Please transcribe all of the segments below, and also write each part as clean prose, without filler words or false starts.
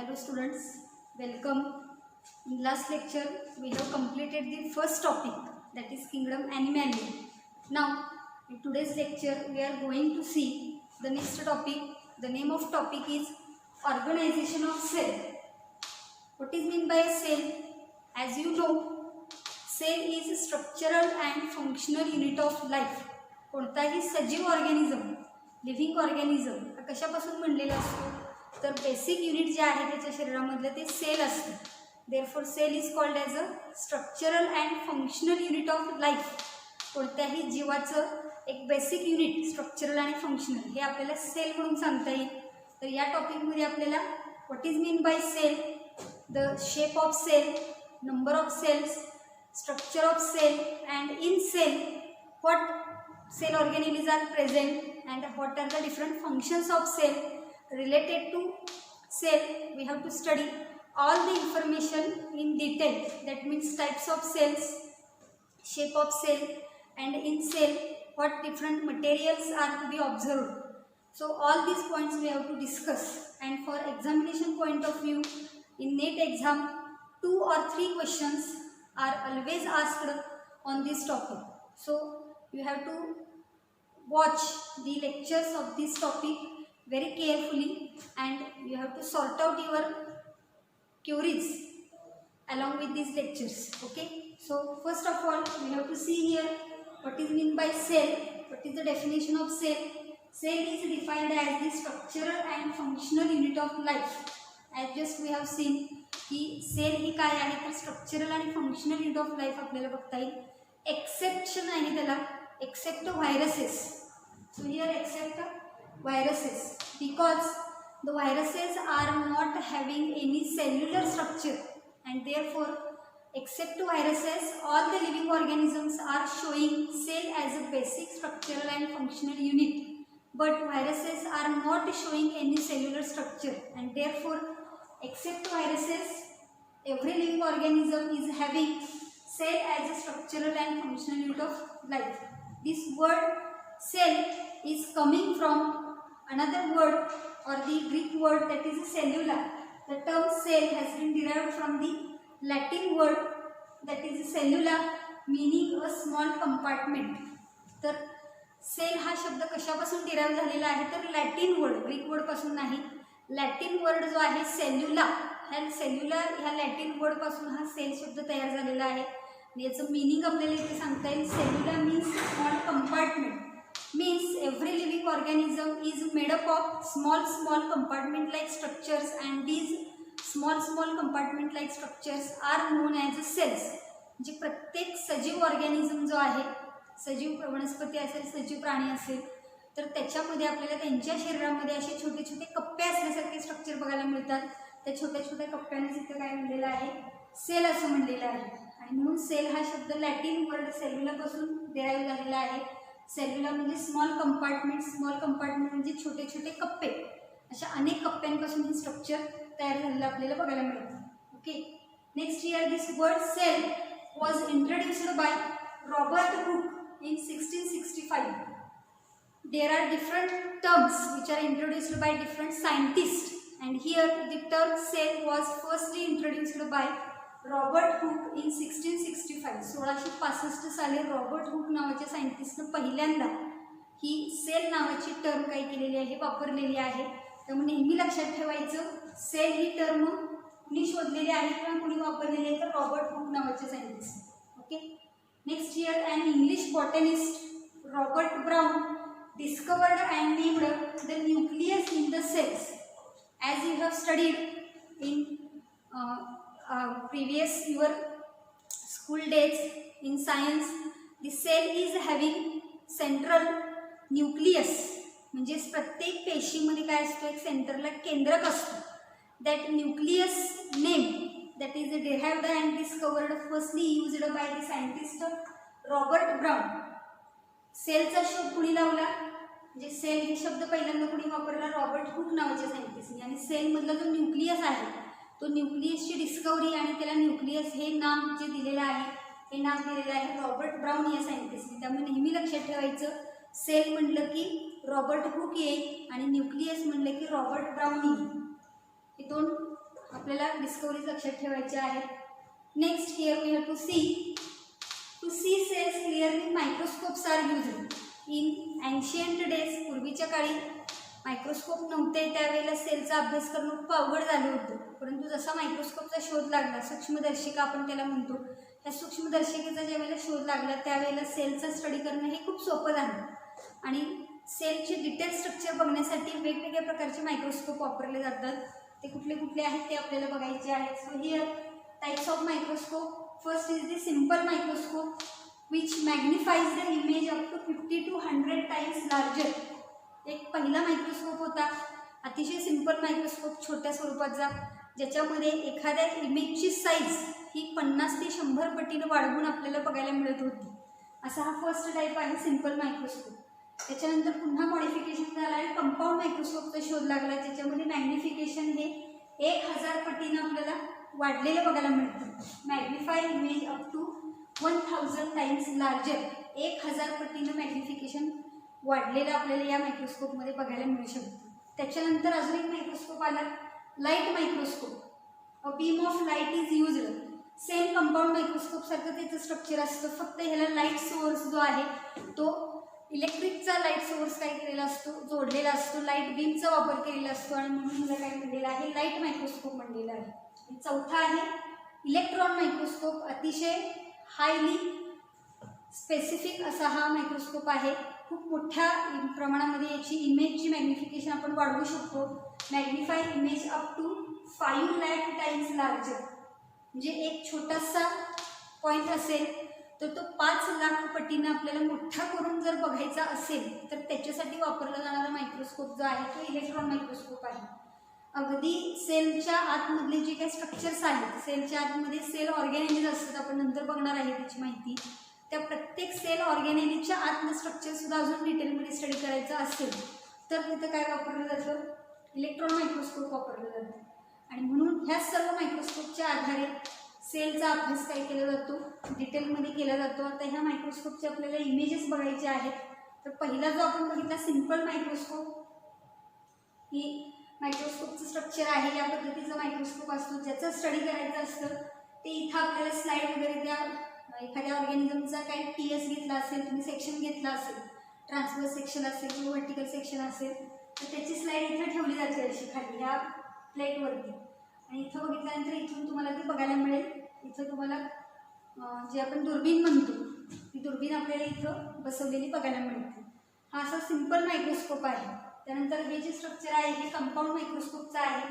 Hello students, welcome. In last lecture we have completed the first topic, that is kingdom Animalia. Now in today's lecture we are going to see the next topic. The name of topic is organization of cell. What is meant by cell? As you know, cell is a structural and functional unit of life. कोणताही सजीव organism, living organism हा कशापासून बनलेला असतो? तर basic unit जे आहे त्याच्या शरीरामधलं ते सेल असतं. Therefore cell is called as a structural and functional unit of life. कोणत्याही जीवाचं एक बेसिक युनिट स्ट्रक्चरल आणि फंक्शनल हे आपल्याला सेल म्हणून सांगता येईल. तर या टॉपिकमध्ये आपल्याला what is mean by cell, the shape of cell, number of cells, structure of cell, and in cell what cell organelles are present and what are the different functions of cell related to cell. We have to study all the information in detail. That means types of cells, shape of cell, and in cell what different materials are to be observed. So all these points we have to discuss, and for examination point of view in NET exam 2 or 3 questions are always asked on this topic. So you have to watch the lectures of this topic very carefully and you have to sort out your queries along with these lectures. Okay, so first of all we have to see here what is meant by cell. What is the definition of cell? Cell is defined as the structural and functional unit of life. As just we have seen की sale ही काय आहे तर structural आणि functional unit of life आपल्याला बघता येईल. Exception आहे त्याला, except viruses. So here except viruses because the viruses are not having any cellular structure and therefore except viruses all the living organisms are showing cell as a basic structural and functional unit, but viruses are not showing any cellular structure and therefore except viruses every living organism is having cell as a structural and functional unit of life. This word cell is coming from another word or the Greek word that is cellula. The term cell has been derived from the Latin word that is cellula, meaning a small compartment. तर sale हा शब्द कशापासून derive झालेला आहे तर Latin word, Greek word पासून नाही. Latin word जो आहे सेल्युला, ह्या लॅटिन वर्ड पासून हा सेल शब्द तयार झालेला आहे. याचं मीनिंग आपल्याला इथे सांगता येईल. Cellula means small compartment, means every living organism is made up of small compartment like structures and these small compartment like structures are known as a cells. म्हणजे प्रत्येक सजीव ऑर्गॅनिझम जो आहे, सजीव वनस्पती असेल, सजीव प्राणी असेल, तर त्याच्यामध्ये आपल्याला त्यांच्या शरीरामध्ये असे छोटे छोटे कप्पे असल्यासारखे स्ट्रक्चर बघायला मिळतात. त्या छोट्या छोट्या कप्प्यांना इथं काय म्हणलेलं आहे, सेल असं म्हणलेलं आहे. आणि म्हणून सेल हा शब्द लॅटिन वर्ड सेल्युलापासून डिराईव्ह झालेला आहे. सेल्युला म्हणजे स्मॉल कंपार्टमेंट म्हणजे छोटे छोटे कप्पे. अशा अनेक कप्प्यांपासून हे स्ट्रक्चर तयार झालेलं आपल्याला बघायला मिळतं. Okay, next here this word cell was introduced by Robert Hooke in 1665. There are different terms which are introduced by different scientists, and here the term cell was firstly introduced by Robert Hooke in 1665. 1665 साली Robert Hooke नावाच्या सायंटिस्टनं पहिल्यांदा ही sale नावाची term काय केलेली आहे, वापरलेली आहे. त्यामुळे नेहमी लक्षात ठेवायचं, सेल ही टर्म कुणी शोधलेली आहे किंवा कुणी वापरलेली आहे तर रॉबर्ट हुक नावाचे scientist. Okay, next year an English botanist Robert Brown discovered and named the nucleus in the cells. As you have studied in previous your school days in science, the cell is having central nucleus. म्हणजे प्रत्येक पेशीमध्ये काय असतो, एक सेंटरला केंद्रक असतो. that nucleus name that is derived and discovered firstly used by the scientist Robert Brown. सेलचा शोध कुणी लावला, म्हणजे सेल हे शब्द पहिल्यांदा कुणी वापरला, रॉबर्ट हुक नावाच्या सायंटिस्टने. आणि सेलमधला जो न्यूक्लियस आहे तो न्यूक्लियसची डिस्कवरी आणि त्याला न्यूक्लियस हे नाम जे दिलेलं आहे हे नाव दिलेलं आहे रॉबर्ट ब्राउन या सायंटिस्टने. त्यामुळे नेहमी लक्षात ठेवायचं, सेल म्हटलं की रॉबर्ट हुक येईल आणि न्यूक्लियस म्हटलं की रॉबर्ट ब्राउन येईल. हे दोन आपल्याला डिस्कवरीज लक्षात ठेवायच्या आहेत. Next here we have to see cells clearly microscopes are used in ancient days. पूर्वीच्या काळी मायक्रोस्कोप नव्हते, त्यावेळेला सेलचा अभ्यास करणं खूप अवघड झालं होतं. परंतु जसा मायक्रोस्कोपचा शोध लागला, सूक्ष्मदर्शिका आपण त्याला म्हणतो, त्या सूक्ष्मदर्शिकेचा ज्यावेळेला शोध लागला त्यावेळेला सेलचा स्टडी करणं हे खूप सोपं झालं. आणि सेलचे डिटेल स्ट्रक्चर बघण्यासाठी वेगवेगळ्या प्रकारचे मायक्रोस्कोप वापरले जातात. ते कुठले कुठले आहेत ते आपल्याला बघायचे आहेत. So here types of microscope. First is the simple microscope which magnifies the image up to 50 to 100 times larger. एक पहिला मायक्रोस्कोप होता, अतिशय सिंपल मायक्रोस्कोप, छोट्या स्वरूपाचा, ज्याच्यामध्ये एखाद्या इमेजची साईज ही 50 ते 100 पटीनं वाढवून आपल्याला बघायला मिळत होती. असा हा फर्स्ट टाईप आहे सिंपल मायक्रोस्कोप. त्याच्यानंतर पुन्हा मॉडिफिकेशन झालं आणि कंपाऊंड मायक्रोस्कोपचा शोध लागला, ज्याच्यामध्ये मॅग्निफिकेशन हे 1000 पटीनं आपल्याला वाढलेलं बघायला मिळतं. Magnify image up to 1000 times larger. 1000 पटीनं मॅग्निफिकेशन वाढलेलं आपल्याला या मायक्रोस्कोपमध्ये बघायला मिळू शकतं. त्याच्यानंतर अजून एक मायक्रोस्कोप आला, light microscope. A beam of light is used. Same compound मायक्रोस्कोपसारखं त्याचं स्ट्रक्चर असतं, फक्त ह्याला लाईट सोर्स जो आहे तो इलेक्ट्रिकचा लाईट सोर्स काय केलेला असतो, जोडलेला असतो, लाईट बीमचा वापर केलेला असतो आणि म्हणून मला काय म्हणलेलं आहे, लाईट मायक्रोस्कोप म्हणलेलं आहे. चौथा आहे इलेक्ट्रॉन मायक्रोस्कोप. अतिशय हायली स्पेसिफिक असा हा मायक्रोस्कोप आहे. खूप मोठ्या प्रमाणामध्ये याची इमेजची मॅग्निफिकेशन आपण वाढवू शकतो. Magnify image up to 5 lakh times larger. म्हणजे एक छोटासा पॉईंट असेल तर तो 5 लाख पटीनं आपल्याला मोठा करून जर बघायचा असेल तर त्याच्यासाठी वापरला जाणारा मायक्रोस्कोप जो आहे तो इलेक्ट्रॉन मायक्रोस्कोप आहे. अगदी सेलच्या आतमधले जे काही स्ट्रक्चर्स आहेत, सेलच्या आतमध्ये सेल ऑर्गॅनेलिज असतात, आपण नंतर बघणार आहे त्याची माहिती. त्या प्रत्येक सेल ऑर्गॅनेलिजच्या आतलं स्ट्रक्चरसुद्धा अजून डिटेलमध्ये स्टडी करायचं असेल तर तिथं काय वापरलं जातं, इलेक्ट्रॉन मायक्रोस्कोप वापरलं जातं. आणि म्हणून ह्या सर्व मायक्रोस्कोपच्या आधारे सेलचा अभ्यास काय केला जातो, डिटेलमध्ये केला जातो. आता ह्या मायक्रोस्कोपचे आपल्याला इमेजेस बघायचे आहेत. तर पहिला जो आपण बघितला सिंपल मायक्रोस्कोप, ही मायक्रोस्कोपचं स्ट्रक्चर आहे, या पद्धतीचा मायक्रोस्कोप असतो. ज्याचं स्टडी करायचं असतं ते इथं आपल्याला स्लाईड वगैरे द्या. एखाद्या ऑर्गॅनिझमचा काही TS घेतला असेल, तुम्ही सेक्शन घेतला असेल, ट्रान्सवर्स सेक्शन असेल किंवा व्हर्टिकल सेक्शन असेल, तर त्याची स्लाईड इथं ठेवली जाते अशी खाली ह्या प्लेटवरती. आणि इथं बघितल्यानंतर इथून तुम्हाला ती बघायला मिळेल. इथं तुम्हाला जे आपण दुर्बीण म्हणतो ती दुर्बीण आपल्याला इथं बसवलेली बघायला मिळते. हा असा सिंपल मायक्रोस्कोप आहे. त्यानंतर हे जे स्ट्रक्चर आहे हे कंपाऊंड मायक्रोस्कोपचं आहे.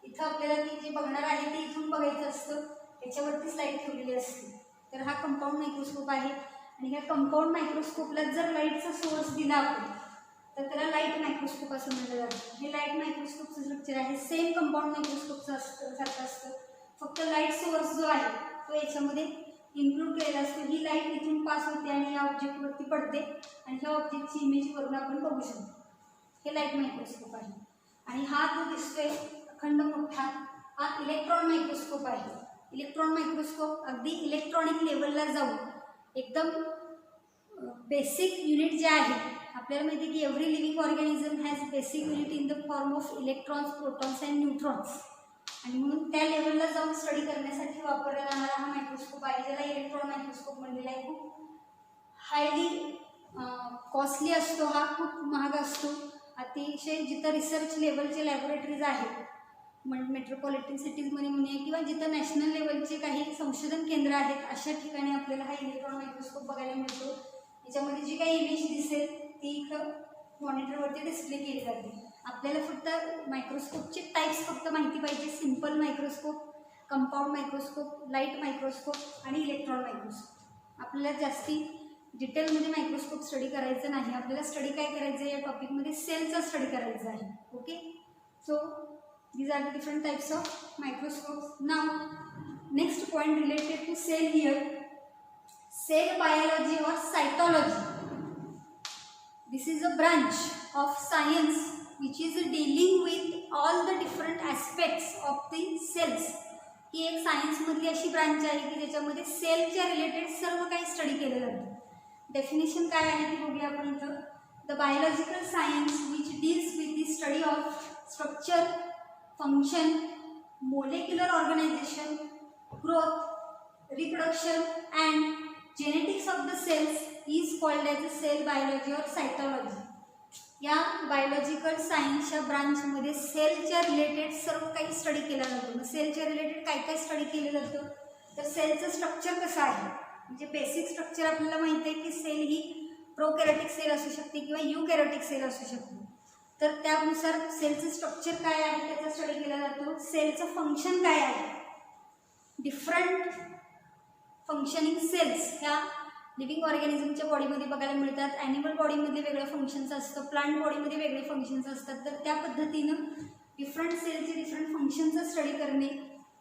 इथं आपल्याला ती जे बघणार आहे ते इथून बघायचं असतं, त्याच्यावरती स्लाईड ठेवलेली असते. तर हा कंपाऊंड मायक्रोस्कोप आहे. आणि ह्या कंपाऊंड मायक्रोस्कोपला जर लाईटचा सोर्स दिला आपण तर त्याला लाईट मायक्रोस्कोप असं म्हटलं जातं. हे लाईट मायक्रोस्कोपचं स्ट्रक्चर आहे, सेम कंपाऊंड मायक्रोस्कोपचं सारखं असतं, फक्त लाईट सोर्स जो आहे तो याच्यामध्ये इन्क्लूड केलेला असतो. ही लाईट इथून पास होते आणि या ऑब्जेक्टवरती पडते आणि ह्या ऑब्जेक्टची इमेज वरून आपण बघू शकतो. हे लाईट मायक्रोस्कोप आहे. आणि हा जो दिसतोय अखंड मोठा, हा इलेक्ट्रॉन मायक्रोस्कोप आहे. इलेक्ट्रॉन मायक्रोस्कोप अगदी इलेक्ट्रॉनिक लेवलला जाऊन एकदम बेसिक युनिट जे आहे, आपल्याला माहिती आहे की every living organism has basic unit in the form of electrons, protons and neutrons. आणि म्हणून त्या लेवलला जाऊन स्टडी करण्यासाठी वापरला जाणारा हा मायक्रोस्कोप आहे, ज्याला इलेक्ट्रॉन मायक्रोस्कोप म्हणलेला आहे. खूप हायली कॉस्टली असतो, हा खूप महाग असतो. अतिशय जिथं रिसर्च लेवलचे लॅबोरेटरीज आहेत, मेट्रोपॉलिटन सिटीजमध्ये म्हणूया किंवा जिथं नॅशनल लेवलचे काही संशोधन केंद्र आहेत, अशा ठिकाणी आपल्याला हा इलेक्ट्रॉन मायक्रोस्कोप बघायला मिळतो. याच्यामध्ये जी काही इमेज दिसेल ती इथं मॉनिटरवरती डिस्प्ले केली जाते. आपल्याला फक्त मायक्रोस्कोपचे टाईप्स फक्त माहिती पाहिजे, simple microscope, compound microscope, light microscope आणि इलेक्ट्रॉन मायक्रोस्कोप. आपल्याला जास्ती डिटेलमध्ये मायक्रोस्कोप स्टडी करायचं नाही. आपल्याला स्टडी काय करायचं आहे, या टॉपिकमध्ये सेलचा स्टडी करायचा आहे. Okay, so these are the different types of microscopes. Now next point related to cell here, cell biology or cytology. This is a branch of science which is dealing with all the different aspects of the cells. ही एक science मधली अशी branch आहे की ज्याच्यामध्ये सेलच्या related सर्व काही study केलं जातं. डेफिनेशन काय आहे ते बघूया आपण इथं. The biological science which deals with the study of structure, function, molecular organization, growth, reproduction and genetics of the cells is called as cell biology or cytology. या बायोलॉजिकल सायन्सच्या ब्रांचमध्ये सेलच्या रिलेटेड सर्व काही स्टडी केला जातो. सेलच्या रिलेटेड काय काय स्टडी केलं जातं तर सेलचं स्ट्रक्चर कसं आहे, म्हणजे बेसिक स्ट्रक्चर आपल्याला माहिती आहे की सेल ही प्रोकॅरियोटिक सेल असू शकते किंवा यूकॅरियोटिक सेल असू शकते. तर त्यानुसार सेलचं स्ट्रक्चर काय आहे त्याचा स्टडी केला जातो. सेलचं फंक्शन काय आहे, डिफरंट फंक्शनिंग सेल्स ह्या लिव्हिंग ऑर्गॅनिझमच्या बॉडीमध्ये बघायला मिळतात. ॲनिमल बॉडीमध्ये वेगळं फंक्शन्स असतं, प्लांट बॉडीमध्ये वेगळे फंक्शन्स असतात. तर त्या पद्धतीनं डिफरंट सेलचे डिफरंट फंक्शनचा स्टडी करणे,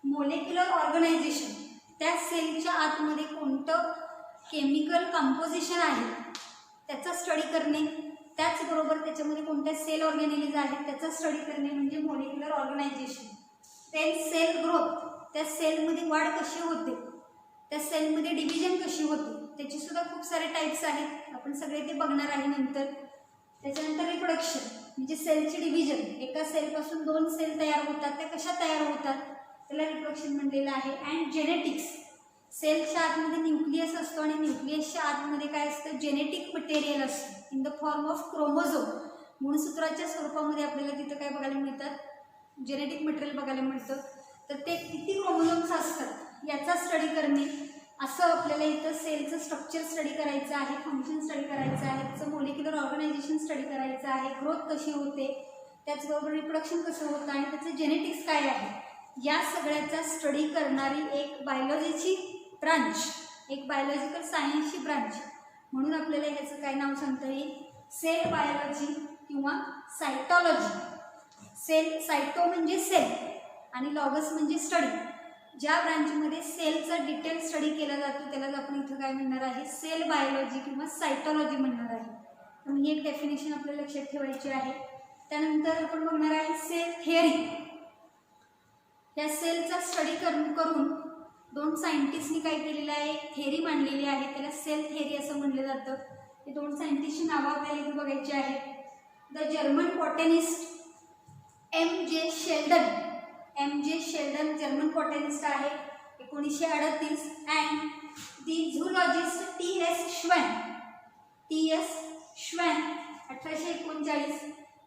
मोलेक्युलर ऑर्गनायझेशन त्या सेलच्या आतमध्ये कोणतं केमिकल कंपोजिशन आहे त्याचा स्टडी करणे, त्याचबरोबर त्याच्यामध्ये कोणत्या सेल ऑर्गॅनिलीज आहेत त्याचा स्टडी करणे म्हणजे molecular organisation. Then cell growth, त्या सेलमध्ये वाढ कशी होते, त्या सेलमध्ये डिव्हिजन कशी होते त्याची सुद्धा खूप सारे टाईप्स आहेत, आपण सगळे ते बघणार आहे नंतर. त्याच्यानंतर रिप्रोडक्शन म्हणजे सेलची डिव्हिजन, एका सेलपासून 2 सेल तयार होतात, त्या कशा तयार होतात त्याला रिप्रोडक्शन म्हणलेलं आहे. अँड जेनेटिक्स, सेलच्या आतमध्ये न्यूक्लियस असतो आणि न्यूक्लियसच्या आतमध्ये काय असतं जेनेटिक मटेरियल असतं in the form of chromosome. गुणसूत्राच्या स्वरूपामध्ये आपल्याला तिथं काय बघायला मिळतात, जेनेटिक मटेरियल बघायला मिळतं. तर ते किती क्रोमोझोम्स असतात याचा स्टडी करणे, असं आपल्याला इथं सेलचं स्ट्रक्चर स्टडी करायचं आहे, फंक्शन स्टडी करायचं आहे, त्याचं मोलिक्युलर ऑर्गनायझेशन स्टडी करायचं आहे, ग्रोथ कशी होते, त्याचबरोबर रिप्रोडक्शन कसं होतं आणि त्याचं जेनेटिक्स काय आहे, या सगळ्याचा स्टडी करणारी एक बायोलॉजीची ब्रांच, एक बायोलॉजिकल सायन्सची ब्रांच. म्हणून आपल्याला ह्याचं काय नाव सांगता येईल, सेल बायोलॉजी किंवा सायटॉलॉजी. सेल, सायटो म्हणजे सेल आणि लॉगस म्हणजे स्टडी. ज्या ब्रांचमध्ये सेलचा डिटेल स्टडी केला जातो त्यालाच आपण इथं काय म्हणणार आहे, सेल बायोलॉजी किंवा सायटॉलॉजी म्हणणार आहे. म्हणून ही एक डेफिनेशन आपल्याला लक्षात ठेवायची आहे. त्यानंतर आपण बघणार आहे सेल थिअरी. या सेलचा स्टडी करून 2 सायंटिस्टनी काय केलेलं आहे, थेअरी मांडलेली आहे, त्याला सेल थिअरी असं म्हटलं जातं. हे 2 सायंटिस्टची नावं आपल्याला इथे बघायची आहेत. The German botanist M.J. Schleiden, M.J. Schleiden German botanist आहे 1938. And the zoologist T.S. Schwann, T.S. Schwann 1839.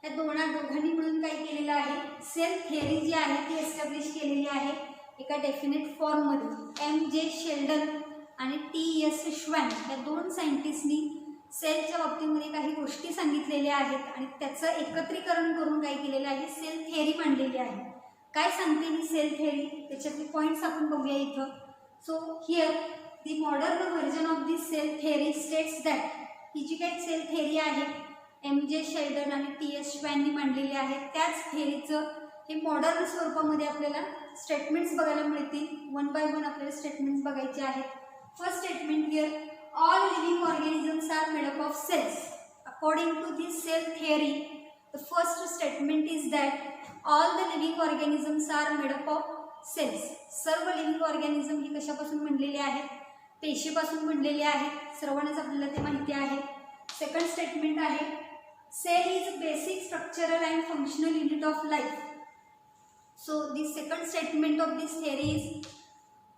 या दोघांनी मिळून काय केलेलं आहे, सेल थिअरी जी आहे ती एस्टॅब्लिश केलेली आहे एका डेफिनेट फॉर्ममध्ये. M.J. शेल्डन आणि T.S. श्वेन या 2 सायंटिस्टनी सेलच्या बाबतीमध्ये काही गोष्टी सांगितलेल्या आहेत आणि त्याचं एकत्रीकरण करून काय केलेलं आहे, सेल थिअरी मांडलेली आहे. काय सांगते ही सेल थिअरी त्याच्यातले पॉईंट्स आपण बघूया इथं. So here the modern version of this cell theory states that, ही जी काही सेल थिअरी आहे M.J. शेल्डन आणि T.S. श्वेननी मांडलेली आहे, त्याच थिअरीचं हे मॉडर्न स्वरूपामध्ये आपल्याला स्टेटमेंट्स बघायला मिळतील. 1 by 1 आपल्याला स्टेटमेंट्स बघायचे आहेत. First statement here, all living organisms are made up of cells. According to this cell theory, the first statement is that all the living organisms are made up of cells. सर्व living organism ही कशापासून बनलेली आहेत, पेशीपासून बनलेली आहेत, सर्वांनाच आपल्याला ते माहिती आहे. सेकंड स्टेटमेंट आहे, cell is basic structural and functional unit of life. So the second statement of this theory is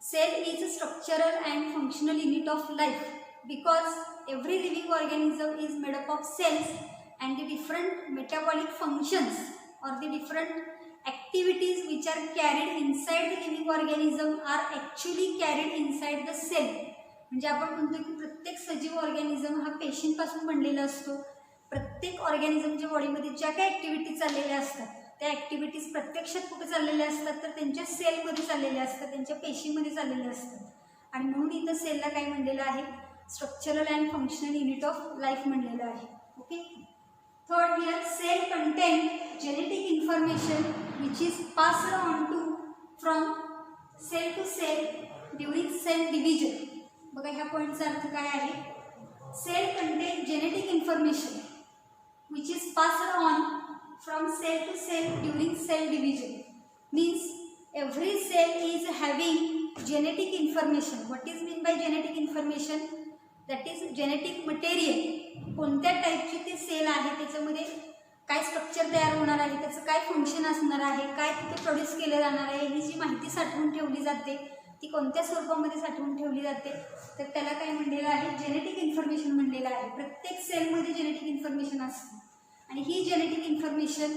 cell is a structural and functional unit of life because every living organism is made up of cells and the different metabolic functions or the different activities which are carried inside the living organism are actually carried inside the cell. म्हणजे आपण म्हणतो की प्रत्येक सजीव organism हा पेशींपासून बनलेला असतो. प्रत्येक ऑर्गॅनिझमच्या बॉडीमध्ये ज्या काही ॲक्टिव्हिटी चाललेल्या असतात त्या ॲक्टिव्हिटीज प्रत्यक्षात कुठे चाललेल्या असतात तर त्यांच्या सेलमध्ये चाललेल्या असतात, त्यांच्या पेशीमध्ये चाललेल्या असतात. आणि म्हणून इथं सेलला काय म्हणलेलं आहे, structural and functional unit of life म्हणलेलं आहे. Okay. Third here, cell contain genetic information which is passed on to from cell to cell during cell division. बघा ह्या पॉईंटचा अर्थ काय आहे, cell contain genetic information which is passed on from cell to cell during cell division. Means every cell is having genetic information. What is mean by genetic information? That is genetic material. कोणत्या टाईपची ती sale आहे त्याच्यामध्ये काय structure तयार होणार आहे, त्याचं काय फंक्शन असणार आहे, काय तिथे प्रोड्यूस केलं जाणार आहे, ही जी माहिती साठवून ठेवली जाते ती कोणत्या स्वरूपामध्ये साठवून ठेवली जाते, तर त्याला काय म्हणलेलं आहे, जेनेटिक इन्फॉर्मेशन म्हणलेलं आहे. प्रत्येक सेलमध्ये जेनेटिक इन्फॉर्मेशन असते आणि ही जेनेटिक इन्फॉर्मेशन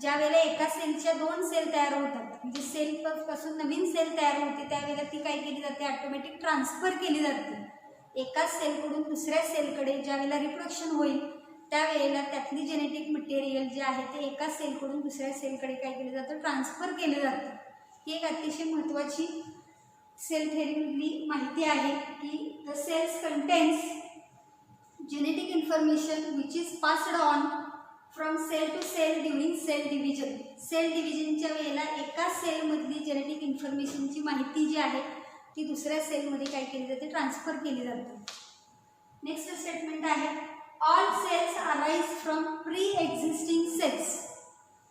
ज्या वेळेला एका सेलच्या 2 सेल तयार होतात, म्हणजे सेल पासून नवीन सेल तयार होते, त्यावेळेला ती काय केली जाते, ऑटोमॅटिक ट्रान्सफर केली जाते. एका सेलकडून दुसऱ्या सेलकडे ज्या वेळेला रिप्रोडक्शन होईल त्यावेळेला त्यातली जेनेटिक मटेरियल जे आहे ते एका सेलकडून दुसऱ्या सेलकडे काय केलं जातं, ट्रान्सफर केलं जातं. ही एक अतिशय महत्त्वाची सेल थेअरीमधली माहिती आहे की the cells contains genetic information which is passed on from cell to cell during cell division. Cell डिव्हिजनच्या वेळेला एका सेलमधली जेनेटिक इन्फॉर्मेशनची माहिती जी आहे ती दुसऱ्या सेलमध्ये काय केली जाते, ट्रान्सफर केली जाते. नेक्स्ट स्टेटमेंट आहे all cells arise from pre existing cells.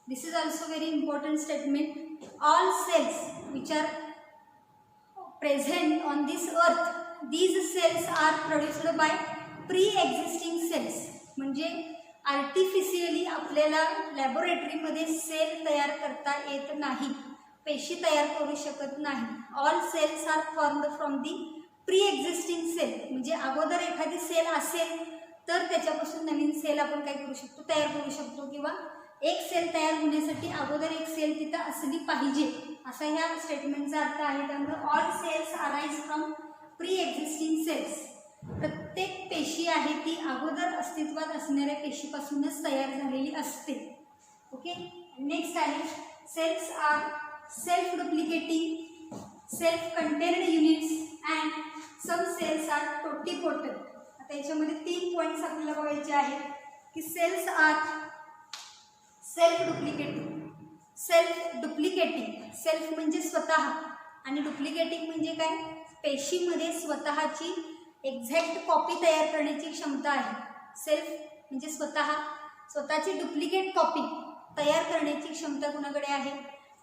This is also very important statement. All cells which are present on this earth, these cells are produced by pre-existing cells. म्हणजे artificially आपल्याला लॅबोरेटरीमध्ये sale तयार करता येत नाही, पेशी तयार करू शकत नाही. All cells are formed from the pre existing cell. म्हणजे अगोदर एखादी सेल असेल तर त्याच्यापासून नवीन सेल आपण काय करू शकतो, तयार करू शकतो, किंवा एक सेल तयार होण्यासाठी अगोदर एक सेल तिथं असली पाहिजे असा ह्या स्टेटमेंटचा अर्थ आहे. त्यामुळे all cells arise from pre existing cells. प्रत्येक पेशी आहे ती अगोदर अस्तित्वात असणाऱ्या पेशीपासूनच तयार झालेली असते. ओके. नेक्स्ट आहे cells are self duplicating, self contained units and some cells are totipotent. आता याच्यामध्ये 3 पॉईंट्स आपल्याला बघायचे आहेत की cells are self duplicating. Self म्हणजे स्वतः आणि डुप्लिकेटिंग म्हणजे काय, पेशीमध्ये स्वतःची एक्झॅक्ट कॉपी तयार करण्याची क्षमता आहे. सेल्फ म्हणजे स्वतःची डुप्लिकेट कॉपी तयार करण्याची क्षमता कुणाकडे आहे,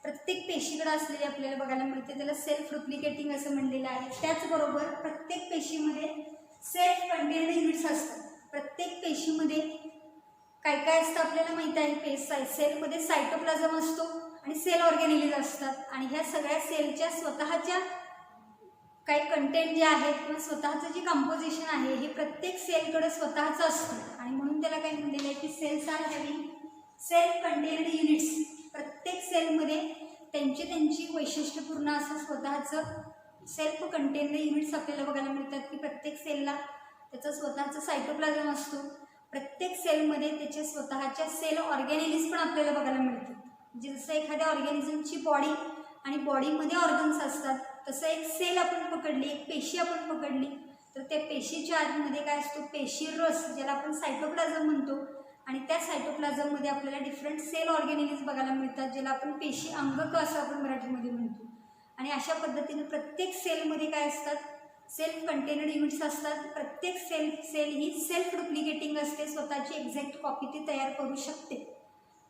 प्रत्येक पेशीकडे असलेली आपल्याला बघायला मिळते. त्याला सेल्फ डुप्लिकेटिंग असं म्हणलेलं आहे. त्याचबरोबर प्रत्येक पेशीमध्ये सेल्फ कंटेन्ड युनिट्स असतात. प्रत्येक पेशीमध्ये काय काय असतं आपल्याला माहिती आहे. सेलमध्ये सायटोप्लाझम असतो आणि सेल ऑर्गॅनिलीज असतात आणि ह्या सगळ्या सेलच्या स्वतःच्या काही कंटेंट जे आहेत किंवा स्वतःचं जे कंपोजिशन आहे हे प्रत्येक सेलकडे स्वतःचं असतं आणि म्हणून त्याला काय म्हणलेलं आहे की cells are having self contained units. प्रत्येक सेलमध्ये त्यांची वैशिष्ट्यपूर्ण असं स्वतःचं सेल्फ कंटेन्ड युनिट्स आपल्याला बघायला मिळतात की प्रत्येक सेलला त्याचा स्वतःचा सायटोप्लाझम असतो. प्रत्येक सेलमध्ये त्याचे स्वतःच्या सेल ऑर्गॅनिलीज पण आपल्याला बघायला मिळतात. म्हणजे जसं एखाद्या ऑर्गॅनिझमची बॉडी आणि बॉडीमध्ये ऑर्गन्स असतात तसं एक सेल आपण पकडली, एक पेशी आपण पकडली तर त्या पेशीच्या आतमध्ये काय असतो, पेशी रस ज्याला आपण सायटोप्लाझम म्हणतो आणि त्या सायटोप्लाझममध्ये आपल्याला डिफरंट सेल ऑर्गॅनिलीज बघायला मिळतात ज्याला आपण पेशी अंगक असं आपण मराठीमध्ये म्हणतो. आणि अशा पद्धतीने प्रत्येक सेलमध्ये काय असतात, सेल्फ कंटेन्ड युनिट्स असतात. प्रत्येक सेल ही सेल्फ डुप्लिकेटिंग असते, स्वतःची एक्झॅक्ट कॉपी ती तयार करू शकते.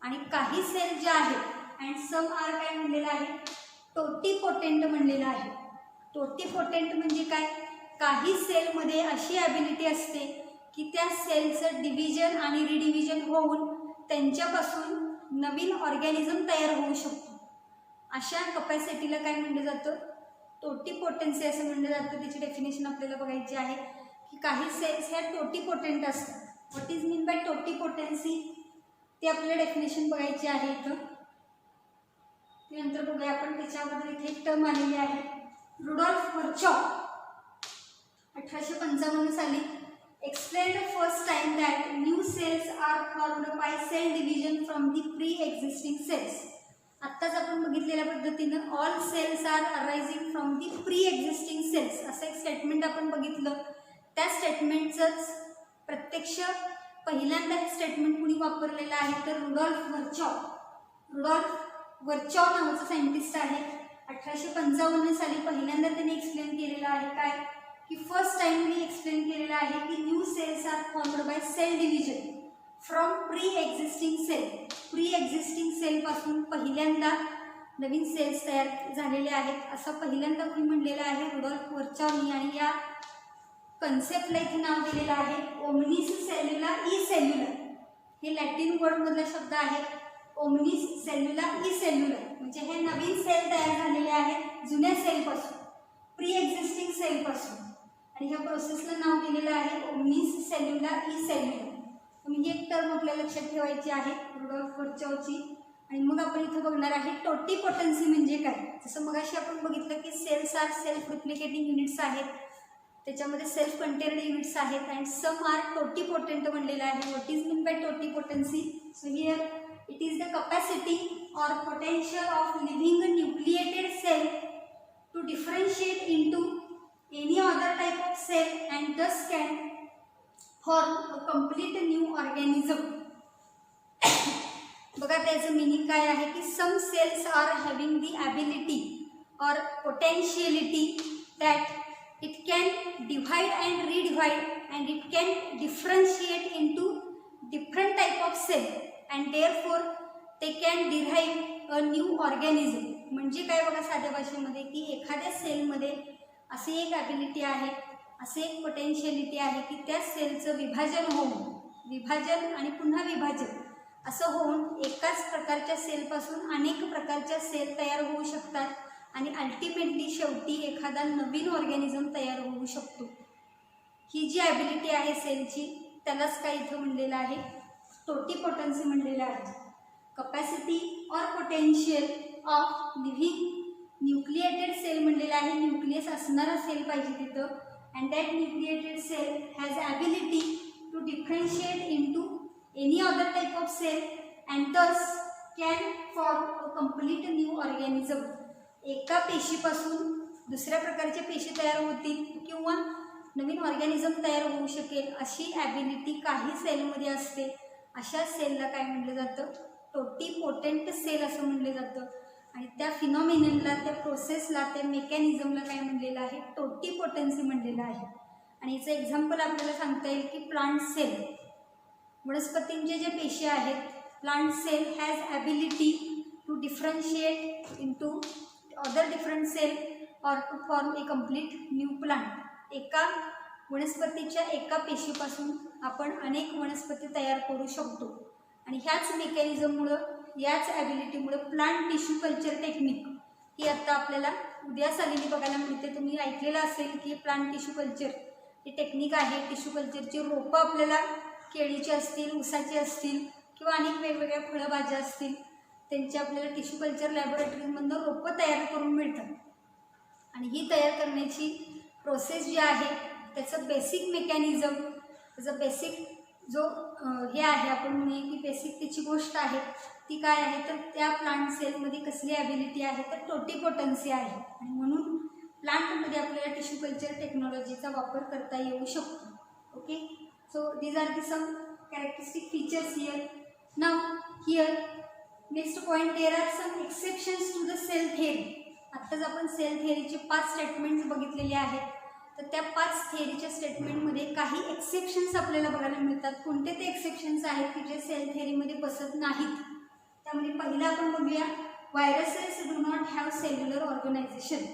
आणि काही सेल ज्या आहेत अँड सम आर काय म्हणलेलं आहे, टोटिपोटेंट म्हणलेलं आहे. टोटिपोटेंट म्हणजे काय, काही सेलमध्ये अशी ॲबिलिटी असते की त्या सेलचं डिव्हिजन आणि रिडिव्हिजन होऊन त्यांच्यापासून नवीन ऑर्गॅनिझम तयार होऊ शकतो. अशा कपॅसिटीला काय म्हणलं जातं, टोटिपोटेन्सी असं म्हणलं जातं. त्याची डेफिनेशन आपल्याला बघायची आहे की काही सेल्स ह्या टोटिपोटेंट असतात. व्हॉट इज मीन बाय टोटिपोटेन्सी ते आपल्याला डेफिनेशन बघायची आहे इथं. त्यानंतर बघूया आपण त्याच्याबद्दल इथे एक टर्म आलेली आहे, रुडॉल्फ व्हर्चॉव 1855 साली explained first time that new cells are formed by cell division from the pre existing cells. आत्ताच आपण बघितलेल्या पद्धतीनं all cells are arising from the pre existing cells असं एक स्टेटमेंट आपण बघितलं. त्या स्टेटमेंटचंच प्रत्यक्ष पहिल्यांदा हे स्टेटमेंट कुणी वापरलेलं आहे तर रुडॉल्फ व्हर्चॉव. रुडॉल्फ व्हर्चॉव नावाचा सायंटिस्ट आहे. 1855 साली पहिल्यांदा त्यांनी एक्सप्लेन केलेलं आहे काय की फर्स्ट टाइमली एक्सप्लेन केलेलं आहे की new cells are formed by cell division from pre existing cell. Pre existing सेलपासून पहिल्यांदा नवीन सेल्स तयार झालेले आहेत असं पहिल्यांदा कोणी म्हणलेलं आहे, रुडॉल्फ व्हर्चॉवनी. आणि या कन्सेप्टला इथे नाव दिलेलं आहे ओमनिस सेल्युला ई सेल्युलर. हे लॅटिन वर्डमधला शब्द आहे ओमनिस सेल्युला ई सेल्युलर, म्हणजे हे नवीन सेल तयार झालेले आहेत जुन्या सेलपासून, प्री एक्झिस्टिंग सेलपासून, आणि ह्या प्रोसेसला नाव दिलेलं आहे ओमनिस सेल्युला ई सेल्युलर. तुम्ही ही एक टर्म आपल्याला लक्षात ठेवायची आहे रुडॉल्फ वर्चॉवची. आणि मग आपण इथं बघणार आहे टोटीपोटन्सी म्हणजे काय. जसं मगाशी आपण बघितलं की cells are self replicating units आहेत, त्याच्यामध्ये सेल्फ कंटेन्ड युनिट्स आहेत, अँड सम आर टोटीपोटेंट म्हणलेलं आहे. What is mean by totipotency? So here it is the capacity or potential of living nucleated cell to differentiate into any other type of cell and thus can form a complete new organism. बघा त्याचं meaning काय आहे की some cells are having the ability or potentiality that it can divide and redivide and it can differentiate into different type of cell and therefore ते can derive a new organism. म्हणजे काय बघा साध्या भाषेमध्ये की एखाद्या सेलमध्ये अशी एक ॲबिलिटी आहे, असे एक पोटेन्शियलिटी आहे की त्या सेलचं विभाजन होऊन, विभाजन आणि पुन्हा विभाजन असं होऊन एकाच प्रकारच्या सेलपासून अनेक प्रकारच्या सेल तयार होऊ शकतात आणि अल्टिमेटली शेवटी एखादा नवीन ऑर्गॅनिझम तयार होऊ शकतो. ही जी ॲबिलिटी आहे सेलची त्यालाच काय इथं म्हणलेलं आहे टोटीपोटन्सी म्हणलेलं आहे. Capacity or potential of living nucleated cell म्हणलेलं आहे, न्यूक्लियस असणारा सेल पाहिजे तिथं, and that nucleated cell has ability to differentiate into any other type of cell and thus can form a complete new organism. एका पेशीपासून दुसऱ्या प्रकारच्या पेशी तयार होतील किंवा नवीन ऑर्गॅनिझम तयार होऊ शकेल अशी ॲबिलिटी काही सेलमध्ये असते. अशा सेलला काय म्हटलं जातं टोटीपोटेंट सेल असं म्हटलं जातं. आणि त्या फिनॉमिननला, त्या प्रोसेसला, त्या मेकॅनिझमला काय म्हणलेलं आहे टोटीपोटन्सी म्हणलेलं आहे. आणि याचं एक्झाम्पल आपल्याला सांगता येईल की प्लांट सेल, वनस्पतींचे जे पेशी आहेत, plant cell has ability to differentiate into other different cell or to form a complete new plant. एका वनस्पतीच्या एका पेशीपासून आपण अनेक वनस्पती तयार करू शकतो. आणि ह्याच मेकॅनिझममुळं, याच ॲबिलिटीमुळं प्लांट टिश्यू कल्चर टेक्निक ही आता आपल्याला उद्याच आलेली बघायला मिळते. तुम्ही ऐकलेलं असेल की प्लांट टिश्यू कल्चर ही टेक्निक आहे. टिश्यू कल्चरची रोपं आपल्याला केळीचे असतील, ऊसाचे असतील किंवा अनेक वेगवेगळ्या फळभाज्या असतील, त्यांची आपल्याला टिश्यू कल्चर लॅबोरेटरीमधून रोपं तयार करून मिळतात. आणि ही तयार करण्याची प्रोसेस जी आहे त्याचं बेसिक मेकॅनिझम, त्याचं बेसिक जो हे आहे आपण म्हणूया की बेसिक त्याची गोष्ट आहे ती काय आहे तर त्या प्लांट सेलमध्ये कसली ॲबिलिटी आहे तर टोटीपोटन्सी आहे. आणि म्हणून प्लांटमध्ये आपल्याला टिश्यू कल्चर टेक्नॉलॉजीचा वापर करता येऊ शकतो. Okay, so these are the some characteristic features here. Now here next point, there are some exceptions to the cell theory. आत्ताच आपण सेल थिअरीचे 5 स्टेटमेंट्स बघितलेले आहेत. तर त्या 5 थिअरीच्या स्टेटमेंटमध्ये काही एक्सेप्शन्स आपल्याला बघायला मिळतात. कोणते ते एक्सेप्शन्स आहेत की जे सेल थिअरीमध्ये बसत नाहीत. त्यामध्ये पहिलं आपण बघूया, viruses do not have cellular organisation.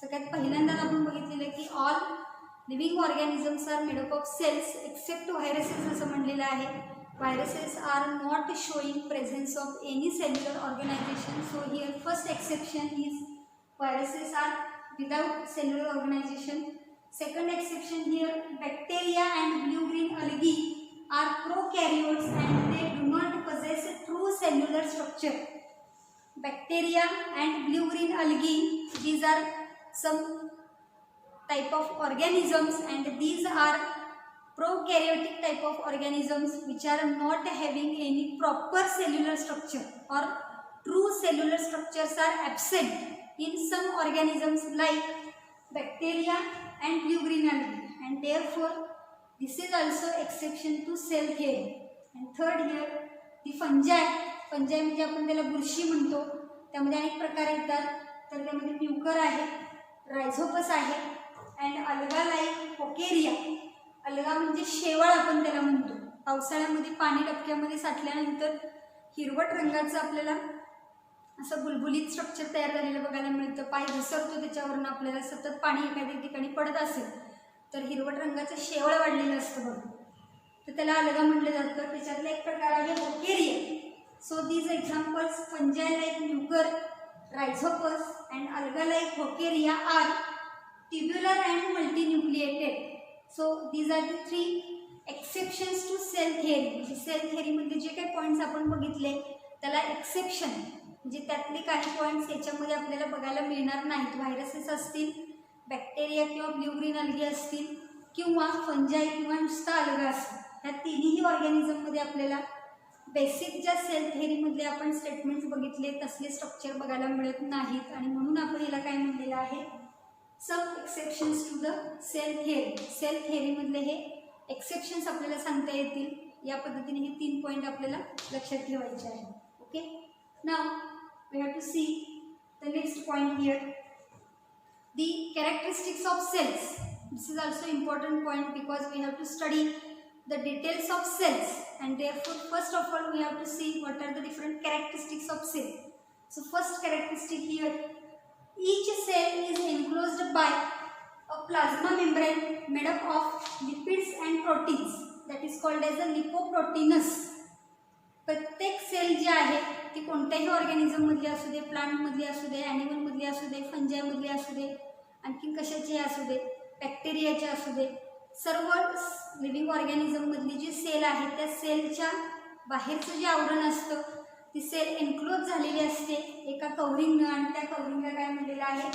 सगळ्यात पहिल्यांदा आपण बघितलेलं की all living organisms are made up of cells except viruses असं म्हणलेलं आहे. Viruses are not showing presence of any cellular organisation. So here first exception is viruses are without cellular organisation. Second exception here, bacteria and blue green algae are prokaryotes and they do not possess true cellular structure. Bacteria and blue green algae, these are some type of organisms and these are prokaryotic type of organisms which are not having any proper cellular structure or true cellular structures are absent in some organisms like bacteria and blue green algae, and therefore this is also exception to cell theory. And third here, the fungi म्हणजे आपण त्याला बुरशी म्हणतो. त्यामध्ये अनेक प्रकार येतात. तर त्यामध्ये म्युकर आहे, रायझोपस आहे, अँड अल्गा लाईक पोकेरिया. अल्गा म्हणजे शेवाळ आपण त्याला म्हणतो. पावसाळ्यामध्ये पाणी डबक्यामध्ये साठल्यानंतर हिरवट रंगाचं आपल्याला असं बुलबुलीत स्ट्रक्चर तयार झालेलं बघायला मिळतं. पाय घसरतो त्याच्यावरून आपल्याला सतत पाणी एखाद्या ठिकाणी पडत असेल तर हिरवट रंगाचं शेवाळ वाढलेलं असतं बघा. तर त्याला अलगा म्हटलं जातं. त्याच्यातला एक प्रकार आहे Vaucheria. So these examples fungi like Mucor, Rhizopus and alga like Vaucheria are tubular and multinucleated. So these are the 3 exceptions to cell theory. म्हणजे सेल थिअरीमध्ये जे काही पॉईंट्स आपण बघितले त्याला एक्सेप्शन म्हणजे त्यातले काही पॉईंट्स याच्यामध्ये आपल्याला बघायला मिळणार नाहीत. व्हायरसेस असतील, बॅक्टेरिया किंवा ब्ल्यू ग्रीन अल्गी असतील किंवा फंजाई किंवा नुसता अलगा असेल, ह्या तिन्ही ऑर्गॅनिझममध्ये आपल्याला बेसिक ज्या सेल थिअरीमधले आपण स्टेटमेंट्स बघितले तसले स्ट्रक्चर बघायला मिळत नाहीत. आणि म्हणून आपण याला काय म्हणलेलं आहे, some exceptions to the cell theory. Cell थिअरीमधले हे एक्सेप्शन्स आपल्याला सांगता येतील. या पद्धतीने हे 3 पॉईंट आपल्याला लक्षात ठेवायचे आहे. Okay, now we have to see the next point here, the characteristics of cells. This is also important point because we have to study the details of cells, and therefore first of all we have to see what are the different characteristics of cell. So first characteristic here, each cell is enclosed by a plasma membrane made up of lipids and proteins, that is called as a lipoproteinous. प्रत्येक sale जी आहे ती कोणत्याही organism मधली असू दे, plant मधली असू दे, animal मधली असू दे, फंजाई मधली असू दे, आणखीन कशाची असू दे, बॅक्टेरियाची असू दे, सर्व लिव्हिंग ऑर्गॅनिझममधली जी सेल आहे त्या सेलच्या बाहेरचं जे आवरण असतं ती सेल एन्क्लोज झालेली असते एका कव्हरिंगनं. आणि त्या कव्हरिंगला काय म्हणलेलं आहे,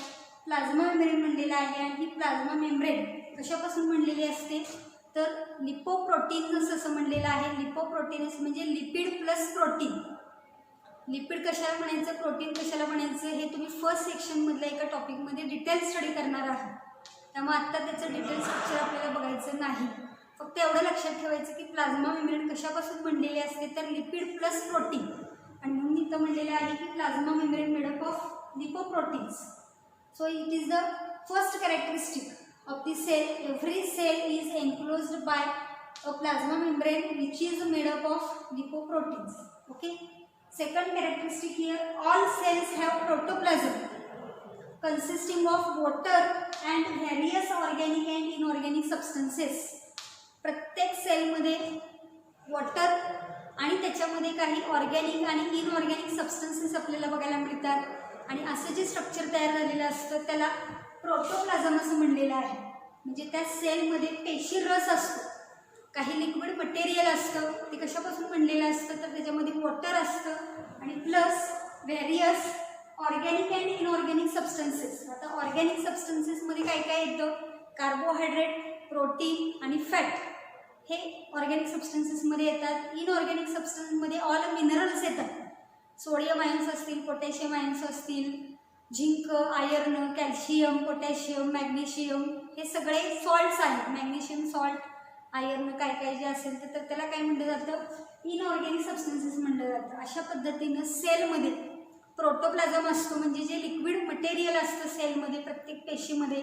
प्लाझ्मा मेम्ब्रेन म्हणलेलं आहे. आणि ही प्लाझ्मा मेम्ब्रेन कशापासून बनलेली असते तर लिपोप्रोटीनस असं म्हणलेलं आहे. लिपोप्रोटीनस म्हणजे लिपिड प्लस प्रोटीन. लिपिड कशाला म्हणायचं, प्रोटीन कशाला म्हणायचं हे तुम्ही फर्स्ट सेक्शनमधल्या एका टॉपिकमध्ये डिटेल स्टडी करणार आहात. त्यामुळे आत्ता त्याचं डिटेल स्ट्रक्चर आपल्याला बघायचं नाही. फक्त एवढं लक्षात ठेवायचं की प्लाझ्मा मेम्ब्रेन कशापासून बनलेली असते तर लिपिड प्लस प्रोटीन. आणि म्हणून इथं म्हणलेलं आहे की plasma membrane made up of lipoproteins. So it is the first characteristic of the cell. Every cell is enclosed by a plasma membrane which is made up of lipoproteins. Okay, second characteristic here, all cells have protoplasm consisting of water and various organic and inorganic substances. प्रत्येक सेलमध्ये water आणि त्याच्यामध्ये काही organic आणि inorganic substances आपल्याला बघायला मिळतात. आणि असं जे स्ट्रक्चर तयार झालेलं असतं त्याला प्रोटोप्लाझम असं म्हणलेलं आहे. म्हणजे त्या सेलमध्ये पेशी रस असतो, काही लिक्विड मटेरियल असतं, ते कशापासून बनलेलं असतं तर त्याच्यामध्ये वॉटर असतं आणि plus various organic and inorganic substances. आता ऑर्गॅनिक सबस्टन्सेसमध्ये काय काय येतं, कार्बोहायड्रेट, प्रोटीन आणि फॅट हे ऑर्गॅनिक सबस्टन्सेसमध्ये येतात. इनऑर्गॅनिक सबस्टन्समध्ये ऑल मिनरल्स येतात. सोडियम आयन्स असतील, पोटॅशियम आयन्स असतील, zinc, iron, calcium, potassium, magnesium हे सगळे सॉल्ट्स आहेत. मॅग्नेशियम सॉल्ट, आयर्न काय काय जे असेल तर त्याला काय म्हटलं जातं, इनऑर्गॅनिक सबस्टन्सेस म्हटलं जातं. अशा पद्धतीनं सेलमध्ये प्रोटोप्लाझम असतो. म्हणजे जे लिक्विड मटेरियल असतं सेलमध्ये प्रत्येक पेशीमध्ये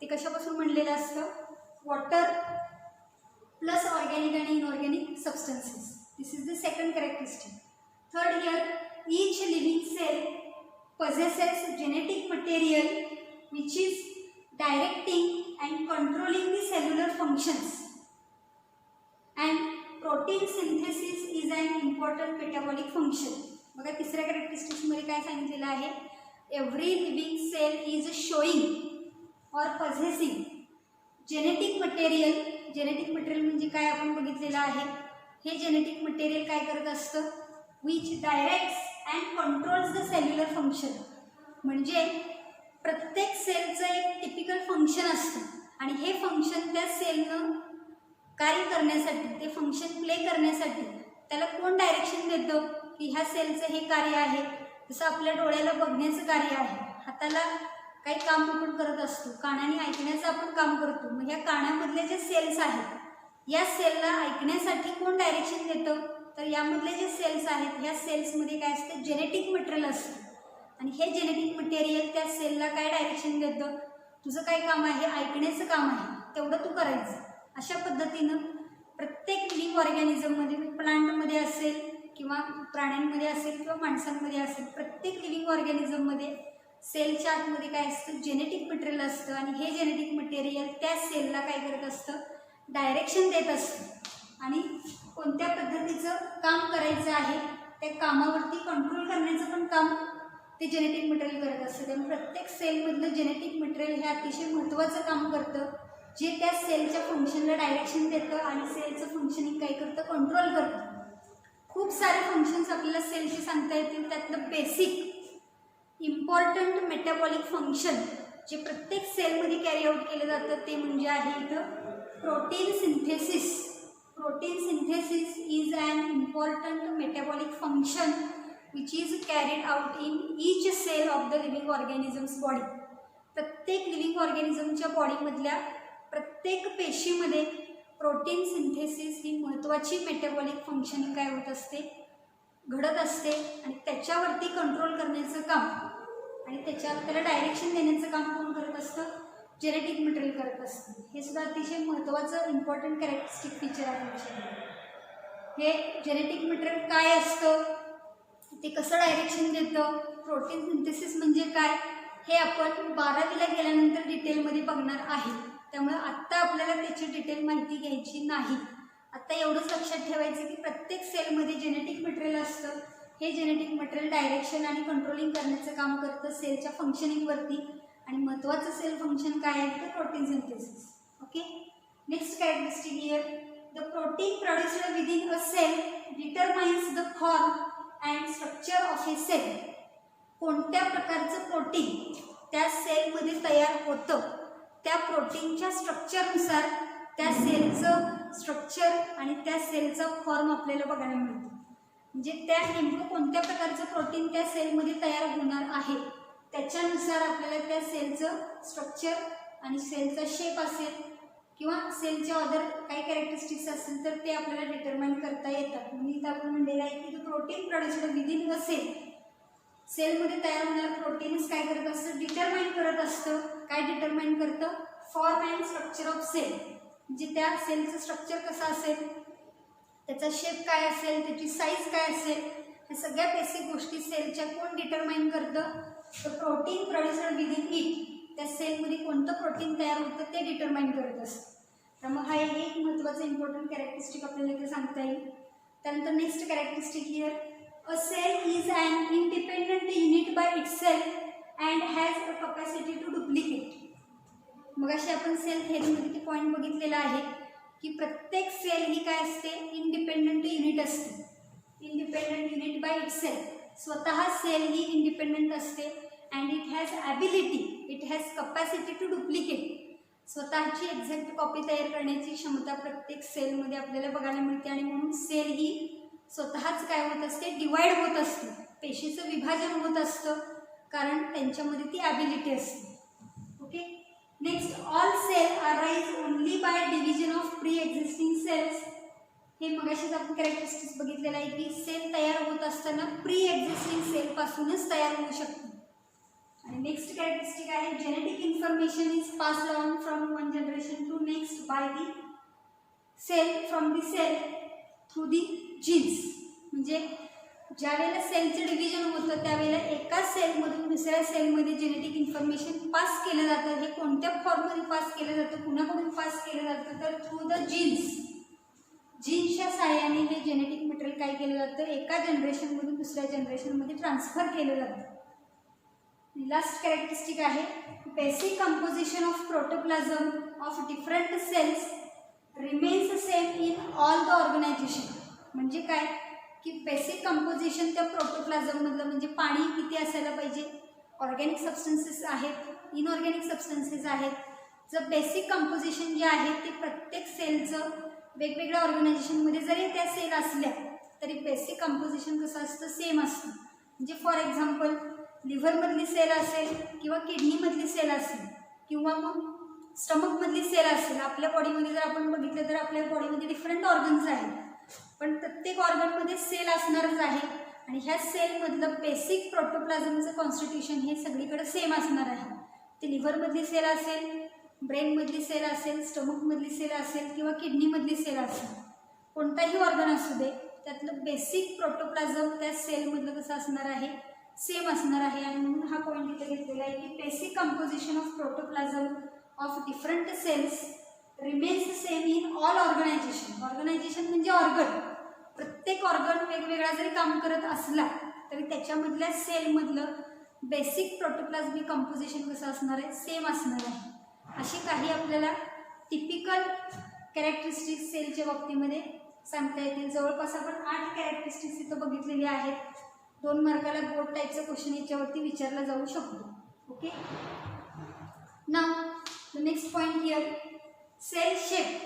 ते कशापासून बनलेलं असतं, वॉटर प्लस ऑर्गॅनिक आणि inorganic substances. This is the second characteristic. Third here, each living cell possesses genetic material which is directing and controlling the cellular functions, and protein synthesis is an important metabolic function. बघा तिसऱ्या कॅरेक्टरिस्टिक्समध्ये काय सांगितलेलं आहे, every living cell is showing or possessing genetic material. Genetic material म्हणजे काय आपण बघितलेलं आहे, हे जेनेटिक मटेरियल काय करत असतं, which directs and controls the cellular function. म्हणजे प्रत्येक सेलचं एक टिपिकल फंक्शन असतं आणि हे फंक्शन त्या सेलनं कार्य करण्यासाठी, ते फंक्शन प्ले करण्यासाठी त्याला कोण डायरेक्शन देतं की ह्या सेलचं हे कार्य आहे. जसं आपल्या डोळ्याला बघण्याचं कार्य आहे, हाताला काही काम आपण करत असतो, कानाने ऐकण्याचं आपण काम करतो. मग ह्या कानामधले जे सेल्स आहेत या सेलला ऐकण्यासाठी कोण डायरेक्शन देतं तर यामधले जे सेल्स आहेत ह्या सेल्समध्ये काय असतं, जेनेटिक मटेरियल असतं. आणि हे जेनेटिक मटेरियल त्या सेलला काय डायरेक्शन देतं, तुझं काय काम आहे, ऐकण्याचं काम आहे, तेवढं तू करायचं. अशा पद्धतीनं प्रत्येक लिव्हिंग ऑर्गॅनिझममध्ये, प्लांटमध्ये असेल किंवा प्राण्यांमध्ये असेल किंवा माणसांमध्ये असेल, प्रत्येक लिव्हिंग ऑर्गॅनिझममध्ये सेलच्या आतमध्ये काय असतं, जेनेटिक मटेरियल असतं. आणि हे जेनेटिक मटेरियल त्या सेलला काय करत असतं, डायरेक्शन देत असतं. आणि कोणत्या पद्धतीचं काम करायचं आहे त्या कामावरती कंट्रोल करण्याचं पण काम ते जेनेटिक मटेरियल करत असतं. त्यामुळे प्रत्येक सेलमधलं जेनेटिक मटेरियल हे अतिशय महत्त्वाचं काम करतं, जे त्या सेलच्या फंक्शनला डायरेक्शन देतं आणि सेलचं फंक्शनिंग काय करतं, कंट्रोल करतं. खूप सारे फंक्शन्स आपल्याला सेलचे सांगता येतील. त्यातलं बेसिक इम्पॉर्टंट मेटाबॉलिक फंक्शन जे प्रत्येक सेलमध्ये कॅरी आउट केलं जातं ते म्हणजे आहे इथं protein synthesis. Protein synthesis is an important metabolic function which is carried out in each cell of the living organisms body. प्रत्येक लिव्हिंग ऑर्गॅनिझमच्या बॉडीमधल्या प्रत्येक पेशीमध्ये प्रोटीन सिंथेसिस ही महत्त्वाची मेटाबॉलिक फंक्शनिंग काय होत असते, घडत असते. आणि त्याच्यावरती कंट्रोल करण्याचं काम आणि त्याला डायरेक्शन देण्याचं काम कोण करत असतं, जेनेटिक मटेरियल करत असतं. हे सुद्धा अतिशय महत्त्वाचं इम्पॉर्टंट कॅरेक्टरिस्टिक फीचर आहे. हे जेनेटिक मटेरियल काय असतं, ते कसं डायरेक्शन देतं, प्रोटीन सिंथेसिस म्हणजे काय, हे आपण 12वीला गेल्यानंतर डिटेलमध्ये बघणार आहे. त्यामुळे आत्ता आपल्याला त्याची डिटेल माहिती घ्यायची नाही. आत्ता एवढंच लक्षात ठेवायचं की प्रत्येक सेलमध्ये जेनेटिक मटेरियल असतं. हे जेनेटिक मटेरियल डायरेक्शन आणि कंट्रोलिंग करण्याचं काम करतं सेलच्या फंक्शनिंगवरती. आणि महत्त्वाचं सेल फंक्शन काय आहे तर protein synthesis. Okay, next characteristic here the protein produced within a cell determines the form and structure of a cell. कोणत्या प्रकारचं प्रोटीन त्या सेलमध्ये तयार होतं त्या प्रोटीनच्या स्ट्रक्चरनुसार त्या सेलचं स्ट्रक्चर आणि त्या सेलचा फॉर्म आपल्याला बघायला मिळतो. म्हणजे त्या नेमकं कोणत्या प्रकारचं प्रोटीन त्या सेलमध्ये तयार होणार आहे त्याच्यानुसार आपल्याला त्या सेलचं स्ट्रक्चर आणि सेलचा शेप असेल किंवा सेलचे अदर काही कॅरेक्टरिस्टिक्स असतील तर ते आपल्याला डिटरमाइन करता येतात. म्हणून इथं आपण म्हणलेलं आहे की protein produced within a cell. सेलमध्ये तयार होणारं प्रोटीन्स काय करत असतं, डिटरमाइन करत असतं. काय डिटरमाइन करतं, form and structure of cell. म्हणजे त्या सेलचं स्ट्रक्चर कसं असेल, त्याचा शेप काय असेल, त्याची साईज काय असेल, ह्या सगळ्या बेसिक गोष्टी सेलच्या कोण डिटरमाइन करतं, तर प्रोटीन प्रोड्युस्ड विदिन इट. त्या सेलमध्ये कोणतं प्रोटीन तयार होतं ते डिटरमाइन करत असतं. त्यामुळे हा एक महत्त्वाचं इम्पॉर्टंट कॅरेक्टरिस्टिक आपल्याला इथे सांगता येईल. त्यानंतर next characteristic here a cell is an independent unit by itself and has a capacity to duplicate. मग अशी आपण सेल थेअरीमध्ये ते पॉईंट बघितलेला आहे की प्रत्येक सेल ही काय असते, इंडिपेंडंट युनिट असते. Independent unit by itself. स्वतः सेल ही इंडिपेंडंट असते and it has ability, it has capacity to duplicate. स्वतःची एक्झॅक्ट कॉपी तयार करण्याची क्षमता प्रत्येक सेलमध्ये आपल्याला बघायला मिळते. आणि म्हणून सेल ही स्वतःच काय होत असते, डिवाइड होत असते, पेशीचं विभाजन होत असतं, कारण त्यांच्यामध्ये ती ॲबिलिटी असते. Okay, next all cell arise only by division of pre existing cells. हे मगाशीच आपण कॅरेक्टरिस्टिक्स बघितलेलं आहे की सेल तयार होत असताना प्री एक्झिस्टिंग सेलपासूनच तयार होऊ शकते. आणि नेक्स्ट कॅरेक्टरिस्टिक आहे genetic information is passed on from one generation to next by the cell from the cell through the genes. म्हणजे ज्या वेळेला सेलचं डिव्हिजन होतं त्यावेळेला एका सेलमधून दुसऱ्या सेलमध्ये जेनेटिक इन्फॉर्मेशन पास केलं जातं. हे कोणत्या फॉर्ममध्ये पास केलं जातं, कुणाकडून पास केलं जातं, तर थ्रू द जीन्स. जीन्सच्या साहाय्याने हे जेनेटिक मटेरियल काय केलं जातं, एका जनरेशनमधून दुसऱ्या जनरेशनमध्ये ट्रान्सफर केलं जातं. लास्ट कॅरेक्टरिस्टिक आहे basic composition of protoplasm of different cells remains same in all the organisation. म्हणजे काय की बेसिक कंपोजिशन त्या प्रोटोप्लाझममधलं म्हणजे पाणी किती असायला पाहिजे, ऑर्गॅनिक सबस्टन्सेस आहेत, इनऑर्गॅनिक सबस्टन्सेस आहेत. जर बेसिक कंपोजिशन जे आहे ते प्रत्येक सेलचं वेगवेगळ्या ऑर्गनायझेशनमध्ये जरी त्या सेल असल्या तरी बेसिक कंपोजिशन कसं असतं, सेम असतं. म्हणजे फॉर एक्झाम्पल लिव्हरमधली सेल असेल किंवा किडनीमधली सेल असेल किंवा मग स्टमकमधली सेल असेल. आपल्या बॉडीमध्ये जर आपण बघितलं तर आपल्या बॉडीमध्ये डिफरंट ऑर्गन्स आहेत, पण प्रत्येक ऑर्गनमध्ये सेल असणारच आहे. आणि ह्या सेलमधलं बेसिक प्रोटोप्लाझमचं कॉन्स्टिट्यूशन हे सगळीकडे सेम असणार आहे. ते लिव्हरमधली सेल असेल, ब्रेनमधली सेल असेल, स्टमकमधली सेल असेल किंवा किडनीमधली सेल असेल, कोणताही ऑर्गन असू दे त्यातलं बेसिक प्रोटोप्लाझम त्या सेलमधलं कसं असणार आहे, सेम असणार आहे. आणि म्हणून हा पॉईंट इथे घेतलेला आहे की basic composition of protoplasm of different cells remains same in all organisation. Organisation म्हणजे ऑर्गन. प्रत्येक ऑर्गन वेगवेगळा जरी काम करत असला तरी त्याच्यामधल्या सेलमधलं बेसिक प्रोटोप्लाझमिक कंपोजिशन कसं असणार आहे, सेम असणार आहे. अशी काही आपल्याला टिपिकल कॅरेक्टरिस्टिक्स सेलच्या बाबतीमध्ये सांगता येतील. जवळपास आपण 8 कॅरेक्टरिस्टिक्स इथं बघितलेली आहेत. 2 मार्काला बोर्ड टाईपचं क्वेश्चन याच्यावरती विचारला जाऊ शकतो. Okay. Now the next point here, cell shape.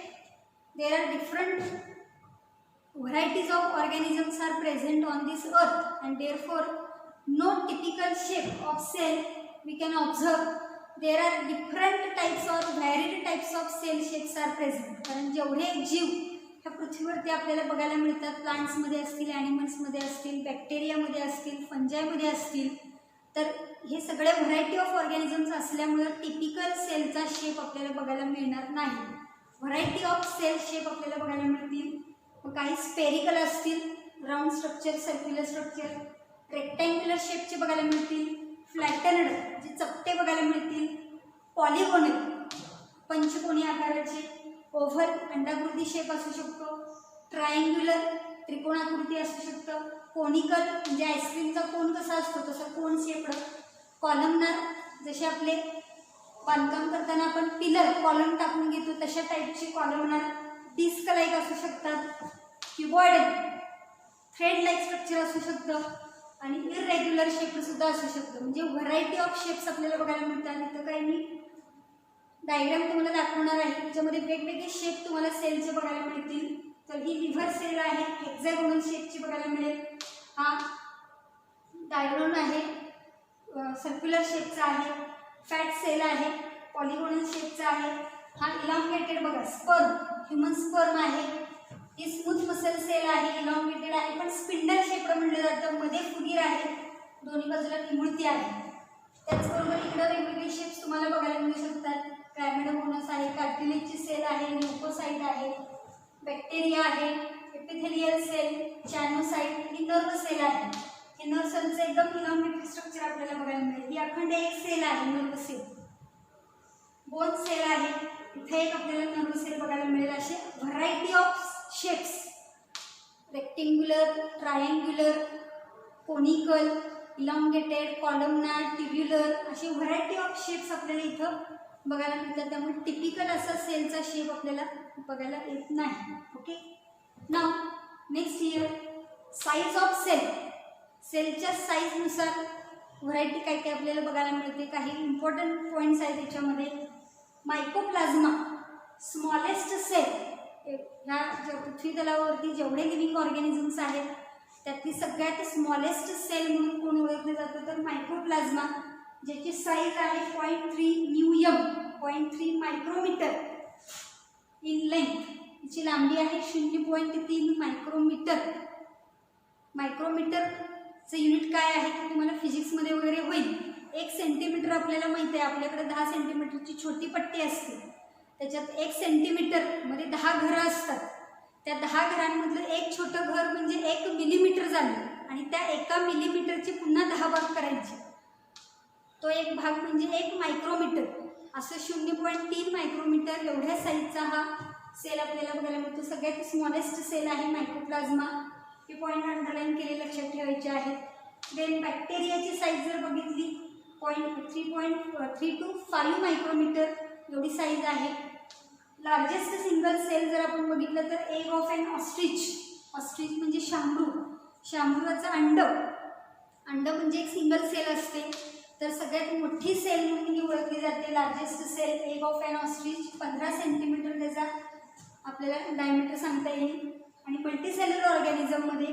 There are different varieties of organisms are present on this earth and therefore no typical shape of cell we can observe. There are different types or varied types of cell shapes are present. कारण जेवढे जीव ह्या पृथ्वीवरती आपल्याला बघायला मिळतात, प्लांट्समध्ये असतील, ॲनिमल्समध्ये असतील, बॅक्टेरियामध्ये असतील, फंजायमध्ये असतील, तर हे सगळे व्हरायटी ऑफ ऑर्गॅनिझम्स असल्यामुळे टिपिकल सेलचा शेप आपल्याला बघायला मिळणार नाही. व्हरायटी ऑफ सेल शेप आपल्याला बघायला मिळतील. काही स्पेरिकल असतील, round structure, circular structure, rectangular शेपचे बघायला मिळतील, फ्लॅटनड जे चपटे बघायला मिळतील, पॉलिगोनल पंचकोनी आकाराचे, ओव्हल अंडाकृती शेप असू शकतो, ट्रायंग्युलर त्रिकोणाकृती असू शकतं, कोनिकल म्हणजे आईस्क्रीमचा कोन कसा असतो तसा कोन शेप, कॉलमनार जसे आपले बांधकाम करताना आपण पिलर कॉलम टाकून घेतो तशा टाईपची कॉलमनार, डिस्क लाईक असू शकतात, क्युबॉइडल थ्रेड लाईक स्ट्रक्चर असू शकतं आणि इरेग्युलर शेप सुद्धा असू शकतं. म्हणजे व्हरायटी ऑफ शेप्स आपल्याला बघायला मिळतात. इथं काही मी डायग्राम तुम्हाला दाखवणार आहे, त्याच्यामध्ये वेगवेगळे शेप तुम्हाला सेलचे बघायला मिळतील. तर ही लिव्हर सेल आहे, हेक्झॅगोनल शेपची बघायला मिळेल. हा डायग्राम आहे, सर्क्युलर शेपचा आहे. फॅट सेल आहे, पॉलिगोनल शेपचा आहे. हा इलॉंगेटेड बघा स्पर्म, ह्युमन स्पर्म आहे. ही स्मूथ मसल सेल आहे, इलॉंगेटेड आहे, पण स्पिंडल शेपड म्हटलं जातं. मध्ये फुगीर आहे, दोन्ही बाजूला निमुळती आहे. त्याचबरोबर इकडं वेगवेगळे शेप्स तुम्हाला बघायला मिळू शकतात. क्रायमेडोमोनस आहे, कार्टिलेजची सेल आहे, ल्युकोसाइट आहे, बॅक्टेरिया आहे, एपिथेलियल सेल, चॅनोसाइट, ही नर्व सेल आहे. हे नर्व सेलचं एकदम इलॉंगेटेड स्ट्रक्चर आपल्याला बघायला मिळेल. ही अखंड एक सेल आहे, नर्व सेल. बोन सेल आहे, इथे एक आपल्याला नर्व सेल बघायला मिळेल. असे variety of shapes, rectangular, triangular, conical, elongated, columnar, tubular अशी व्हरायटी ऑफ शेप्स आपल्याला इथं बघायला मिळतात. त्यामुळे टिपिकल असा सेलचा शेप आपल्याला बघायला येत नाही. Okay. Now next here, size of cell. सेलच्या साईजनुसार व्हरायटी काय काय आपल्याला बघायला मिळते. काही इम्पॉर्टंट पॉईंट्स आहेत त्याच्यामध्ये. मायकोप्लाझ्मा, स्मॉलेस्ट सेल. ह्या पृथ्वी तलावावरती जेवढे लिव्हिंग ऑर्गॅनिझम्स आहेत त्यातली सगळ्यात स्मॉलेस्ट सेल म्हणून कोण ओळखलं जातं तर मायक्रोप्लाझ्मा, ज्याची साईज आहे 0.3 न्यूयम, 0.3 मायक्रोमीटर इन लेंथ. तिची लांबी आहे 0.3 मायक्रोमीटर. मायक्रोमीटरचं युनिट काय आहे ते तुम्हाला फिजिक्समध्ये वगैरे होईल. 1 सेंटीमीटर आपल्याला माहिती आहे, आपल्याकडे 10 सेंटीमीटरची छोटी पट्टी असते, त्याच्यात 1 सेंटीमीटरमध्ये 10 घरं असतात. त्या 10 घरांमधलं एक छोटं घर म्हणजे 1 मिलीमीटर झालं आणि त्या 1 मिलीमीटरचे पुन्हा 10 भाग करायचे. तो एक भाग म्हणजे 1 मायक्रोमीटर. असं 0.3 मायक्रोमीटर एवढ्या साईजचा हा सेल आपल्याला बघायला मिळतो. सगळ्यात स्मॉलेस्ट सेल आहे मायक्रोप्लाझ्मा. हे पॉईंट अंडरलाईन केले, लक्षात ठेवायचे आहेत. देन बॅक्टेरियाची साईज जर बघितली 3.3 to 5 मायक्रोमीटर एवढी साईज आहे. लार्जेस्ट सिंगल सेल जर आपण बघितलं तर egg of an ostrich. Ostrich म्हणजे शामरू. शामरूचं अंड म्हणजे एक सिंगल सेल असते. तर सगळ्यात मोठी सेल म्हणून ही ओळखली जाते. Largest cell egg of an ostrich, 15 centimetre त्याचा आपल्याला डायमीटर सांगता येईल. आणि मल्टीसेल्युलर ऑर्गॅनिझममध्ये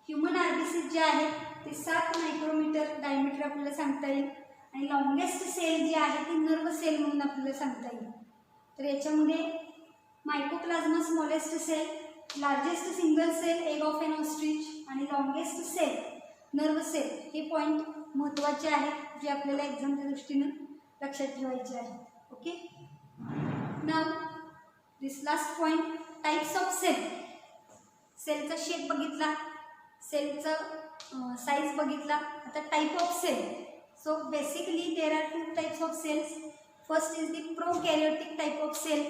ह्युमन आर्बिसिस जे आहे ते 7 मायक्रोमीटर डायमीटर आपल्याला सांगता येईल. आणि लॉंगेस्ट सेल जी आहे ती नर्व सेल म्हणून आपल्याला सांगता येईल. तर याच्यामध्ये Mycoplasma smallest cell, largest single cell egg of an ostrich आणि लॉंगेस्ट सेल नर्व सेल हे पॉईंट महत्त्वाचे आहेत जे आपल्याला एक्झामच्या दृष्टीनं लक्षात ठेवायचे आहेत. Okay. Now this last point, types of cell. सेलचा शेप बघितला, सेलचं साईज बघितला. आता type of cell. So basically there are 2 types of cells. First is the prokaryotic type of cell.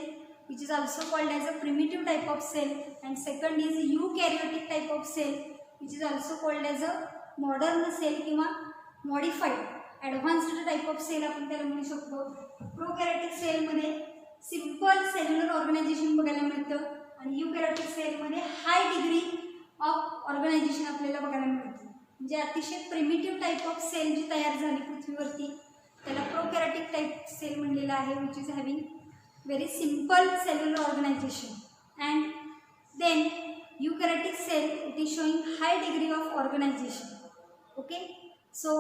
which is also called as a primitive type of cell, and second is eukaryotic type of cell, which is also called as a modern cell किंवा modified advanced type of cell आपण त्याला म्हणू शकतो. प्रोकॅरियोटिक सेलमध्ये simple cellular organisation बघायला मिळतं आणि युकॅरियोटिक सेलमध्ये हाय डिग्री ऑफ ऑर्गनायझेशन आपल्याला बघायला मिळतं. म्हणजे अतिशय प्रिमिटिव्ह टाईप ऑफ सेल जी तयार झाली पृथ्वीवरती त्याला प्रोकॅरियोटिक टाईप सेल म्हणलेलं आहे, which is having very simple cellular organization. And then eukaryotic cell, it is showing high degree of organization. Okay, so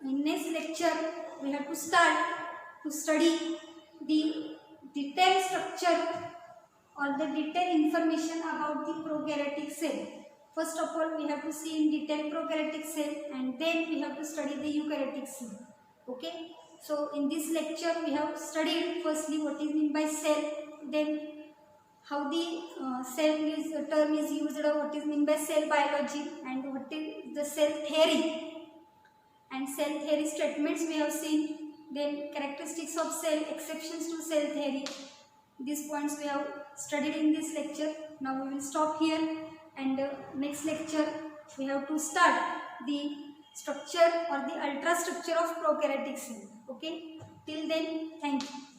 in next lecture we have to start to study the detailed structure or the detailed information about the prokaryotic cell. First of all we have to see in detail prokaryotic cell, and then we have to study the eukaryotic cell. Okay, so in this lecture we have studied firstly what is meant by cell, then how the term is used, what is meant by cell biology, and what is the cell theory and cell theory statements we have seen, then characteristics of cell, exceptions to cell theory. These points we have studied in this lecture. Now we will stop here, and next lecture we have to start the structure or the ultrastructure of prokaryotic cell. Okay, till then, thank you.